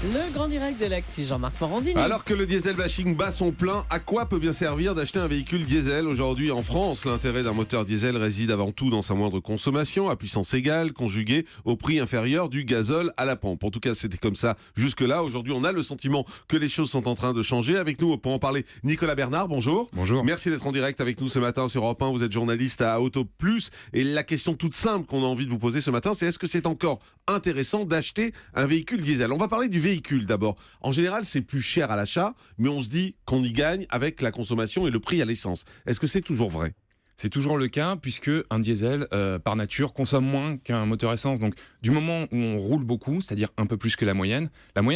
Le grand direct de l'actu, Jean-Marc Morandini. Alors que le diesel bashing bat son plein, à quoi peut bien servir d'acheter un véhicule diesel aujourd'hui en France? L'intérêt d'un moteur diesel réside avant tout dans sa moindre consommation, à puissance égale, conjuguée au prix inférieur du gazole à la pompe. En tout cas, c'était comme ça jusque-là. Aujourd'hui, on a le sentiment que les choses sont en train de changer. Avec nous, pour en parler, Nicolas Bernard, bonjour. Bonjour. Merci d'être en direct avec nous ce matin sur Europe 1. Vous êtes journaliste à Auto Plus. Et la question toute simple qu'on a envie de vous poser ce matin, c'est est-ce que c'est encore intéressant d'acheter un véhicule diesel? On va parler du véhicule d'abord. En général, c'est plus cher à l'achat, mais on se dit qu'on y gagne avec la consommation et le prix à l'essence. Est-ce que c'est toujours vrai? C'est toujours le cas puisque un diesel, par nature, consomme moins qu'un moteur essence. Donc, du moment où on roule beaucoup, c'est-à-dire un peu plus que la moyenne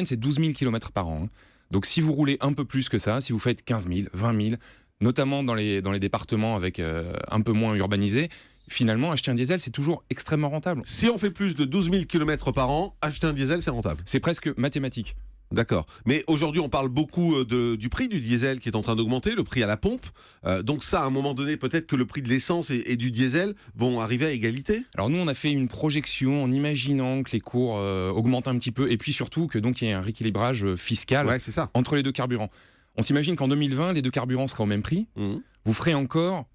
c'est 12 000 km par an. Donc, si vous roulez un peu plus que ça, si vous faites 15 000, 20 000, notamment dans les départements avec un peu moins urbanisés, finalement, acheter un diesel, c'est toujours extrêmement rentable. Si on fait plus de 12 000 km par an, acheter un diesel, c'est rentable. C'est presque mathématique. D'accord. Mais aujourd'hui, on parle beaucoup du prix du diesel qui est en train d'augmenter, le prix à la pompe. Donc ça, à un moment donné, peut-être que le prix de l'essence et du diesel vont arriver à égalité. Alors nous, on a fait une projection en imaginant que les cours augmentent un petit peu et puis surtout que donc il y ait un rééquilibrage fiscal Ouais, c'est ça. entre les deux carburants. On s'imagine qu'en 2020, les deux carburants seraient au même prix. Mmh. Vous ferez encore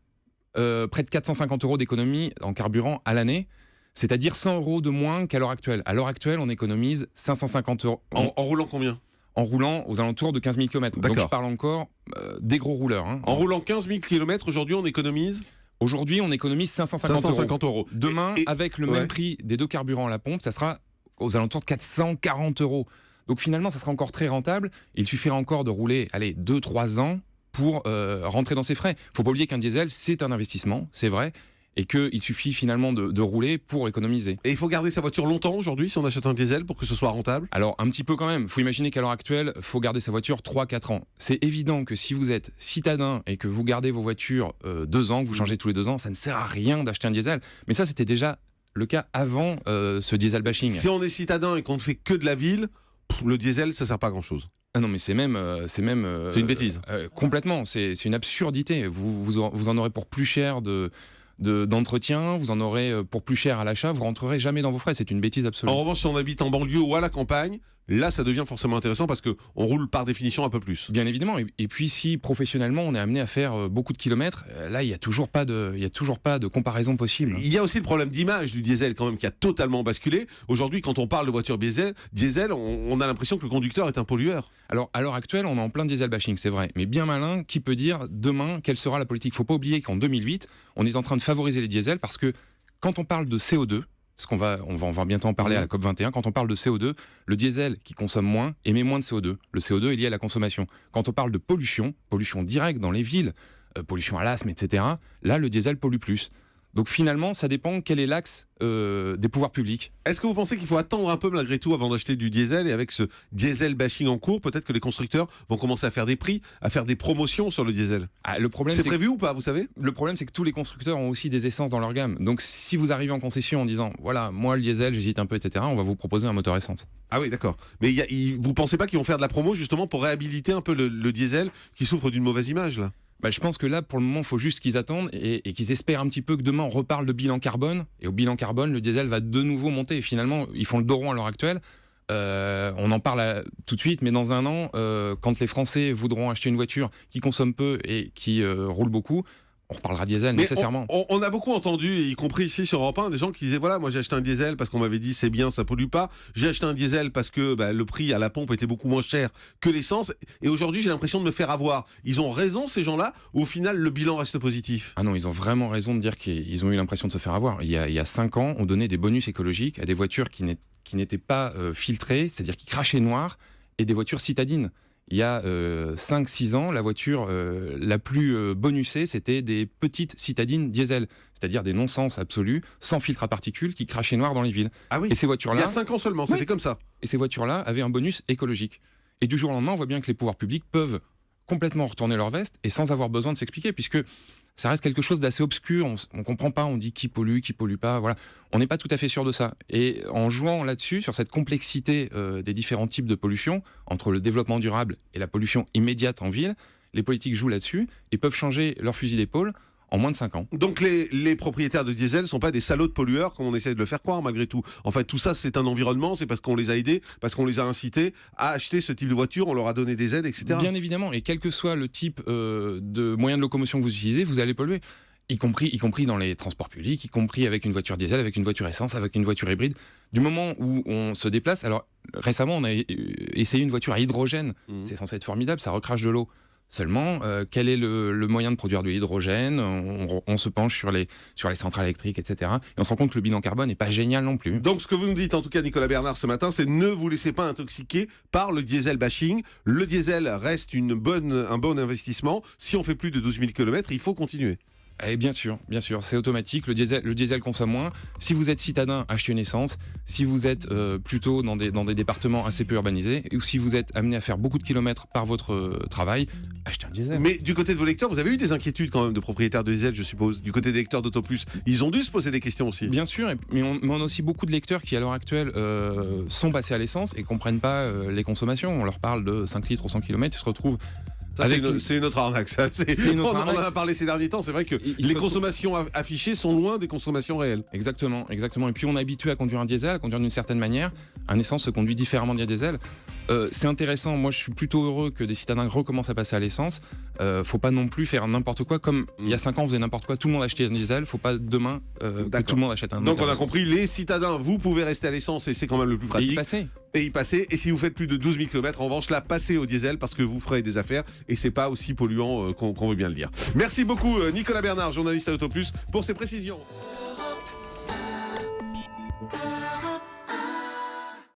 près de 450 € d'économie en carburant à l'année, c'est-à-dire 100 € de moins qu'à l'heure actuelle. À l'heure actuelle, on économise 550 € En roulant combien? en roulant aux alentours de 15 000 km. D'accord. Donc je parle encore des gros rouleurs. En roulant 15 000 km, aujourd'hui, on économise Aujourd'hui, on économise 550 €. 550 €. Demain, Et- avec le ouais. même prix des deux carburants à la pompe, ça sera aux alentours de 440 €. Donc finalement, ça sera encore très rentable. Il suffira encore de rouler, 2-3 ans pour rentrer dans ses frais. Faut pas oublier qu'un diesel, c'est un investissement, c'est vrai, et qu'il suffit finalement de rouler pour économiser. Et il faut garder sa voiture longtemps aujourd'hui si on achète un diesel pour que ce soit rentable? Alors, un petit peu quand même. Faut imaginer qu'à l'heure actuelle, faut garder sa voiture 3-4 ans. C'est évident que si vous êtes citadin et que vous gardez vos voitures 2 ans, que vous changez tous les 2 ans, ça ne sert à rien d'acheter un diesel. Mais ça, c'était déjà le cas avant ce diesel bashing. Si on est citadin et qu'on ne fait que de la ville, le diesel, ça sert pas à grand-chose. Ah non, mais c'est même, C'est une bêtise. Complètement. C'est une absurdité. Vous en aurez pour plus cher d'entretien, vous en aurez pour plus cher à l'achat, vous rentrerez jamais dans vos frais. C'est une bêtise absolue. En revanche, si on habite en banlieue ou à la campagne, là, ça devient forcément intéressant parce que on roule par définition un peu plus. Bien évidemment. Et puis si professionnellement on est amené à faire beaucoup de kilomètres, là il y a toujours pas de comparaison possible. Il y a aussi le problème d'image du diesel quand même qui a totalement basculé. Aujourd'hui, quand on parle de voiture diesel, on a l'impression que le conducteur est un pollueur. Alors à l'heure actuelle, on est en plein diesel bashing, c'est vrai. Mais bien malin, qui peut dire demain quelle sera la politique? Faut pas oublier qu'en 2008, on est en train de favoriser les diesels parce que quand on parle de CO2, on va bientôt en parler à la COP21. Quand on parle de CO2, le diesel qui consomme moins émet moins de CO2. Le CO2 est lié à la consommation. Quand on parle de pollution directe dans les villes, pollution à l'asthme, etc., là, le diesel pollue plus. Donc finalement, ça dépend quel est l'axe des pouvoirs publics. Est-ce que vous pensez qu'il faut attendre un peu malgré tout avant d'acheter du diesel? Et avec ce diesel bashing en cours, peut-être que les constructeurs vont commencer à faire des prix, à faire des promotions sur le diesel. Le problème, C'est c'est prévu ou pas, vous savez? Le problème, c'est que tous les constructeurs ont aussi des essences dans leur gamme. Donc, si vous arrivez en concession en disant, voilà, moi, le diesel, j'hésite un peu, etc., on va vous proposer un moteur essence. Ah oui, d'accord. Mais vous pensez pas qu'ils vont faire de la promo justement pour réhabiliter un peu le diesel qui souffre d'une mauvaise image là? Je pense que là, pour le moment, il faut juste qu'ils attendent et qu'ils espèrent un petit peu que demain, on reparle de bilan carbone. Et au bilan carbone, le diesel va de nouveau monter. Et finalement, ils font le dos rond à l'heure actuelle. On en parle tout de suite, mais dans un an, quand les Français voudront acheter une voiture qui consomme peu et qui roule beaucoup, on reparlera diesel Mais nécessairement. on a beaucoup entendu, y compris ici sur Europe 1, des gens qui disaient voilà, moi j'ai acheté un diesel parce qu'on m'avait dit c'est bien, ça pollue pas. J'ai acheté un diesel parce que le prix à la pompe était beaucoup moins cher que l'essence. Et aujourd'hui, j'ai l'impression de me faire avoir. Ils ont raison, ces gens-là, ou au final, le bilan reste positif? Ah non, ils ont vraiment raison de dire qu'ils ont eu l'impression de se faire avoir. Il y a 5 ans, on donnait des bonus écologiques à des voitures qui n'étaient pas filtrées, c'est-à-dire qui crachaient noir, et des voitures citadines. Il y a 5-6 ans, la voiture la plus bonusée, c'était des petites citadines diesel, c'est-à-dire des non-sens absolus, sans filtre à particules, qui crachaient noir dans les villes. Ah oui. Et ces Il y voitures-là, a 5 ans seulement, c'était comme ça. et ces voitures-là avaient un bonus écologique. Et du jour au lendemain, on voit bien que les pouvoirs publics peuvent complètement retourner leur veste et sans avoir besoin de s'expliquer, puisque ça reste quelque chose d'assez obscur, on comprend pas, on dit qui pollue pas, voilà. On n'est pas tout à fait sûr de ça. Et en jouant là-dessus, sur cette complexité des différents types de pollution, entre le développement durable et la pollution immédiate en ville, les politiques jouent là-dessus et peuvent changer leur fusil d'épaule en moins de 5 ans. Donc les propriétaires de diesel sont pas des salauds de pollueurs comme on essaie de le faire croire malgré tout. En fait, tout ça c'est un environnement, c'est parce qu'on les a aidés, parce qu'on les a incités à acheter ce type de voiture, on leur a donné des aides, etc. Bien évidemment, et quel que soit le type de moyen de locomotion que vous utilisez, vous allez polluer. Y compris dans les transports publics, y compris avec une voiture diesel, avec une voiture essence, avec une voiture hybride. Du moment où on se déplace, alors récemment on a essayé une voiture à hydrogène, c'est censé être formidable, ça recrache de l'eau. Seulement, quel est le moyen de produire de l'hydrogène ? On se penche sur les centrales électriques, etc. Et on se rend compte que le bilan carbone n'est pas génial non plus. Donc ce que vous nous dites en tout cas Nicolas Bernard ce matin, c'est ne vous laissez pas intoxiquer par le diesel bashing. Le diesel reste un bon investissement. Si on fait plus de 12 000 km, il faut continuer. Et bien sûr, c'est automatique. Le diesel consomme moins. Si vous êtes citadin, achetez une essence. Si vous êtes plutôt dans des départements assez peu urbanisés, ou si vous êtes amené à faire beaucoup de kilomètres par votre travail, achetez un diesel. Mais du côté de vos lecteurs, vous avez eu des inquiétudes quand même de propriétaires de diesel, je suppose. Du côté des lecteurs d'Autoplus, ils ont dû se poser des questions aussi. Bien sûr, mais on a aussi beaucoup de lecteurs qui à l'heure actuelle sont passés à l'essence et comprennent pas les consommations. On leur parle de 5 litres au 100 km, ils se retrouvent... C'est une autre arnaque, ça. On en a parlé ces derniers temps. C'est vrai que les consommations affichées sont loin des consommations réelles. Exactement. Et puis on est habitué à conduire un diesel, à conduire d'une certaine manière. Un essence se conduit différemment d'un diesel. C'est intéressant. Moi, je suis plutôt heureux que des citadins recommencent à passer à l'essence. Faut pas non plus faire n'importe quoi. Comme il y a 5 ans, on faisait n'importe quoi. Tout le monde achetait un diesel. Faut pas demain que tout le monde achète un. Donc on a compris. Les citadins, vous pouvez rester à l'essence et c'est quand même le plus pratique. Et y passer. Et si vous faites plus de 12 000 km, en revanche, là, passez au diesel parce que vous ferez des affaires et c'est pas aussi polluant qu'on veut bien le dire. Merci beaucoup, Nicolas Bernard, journaliste à Autoplus, pour ces précisions.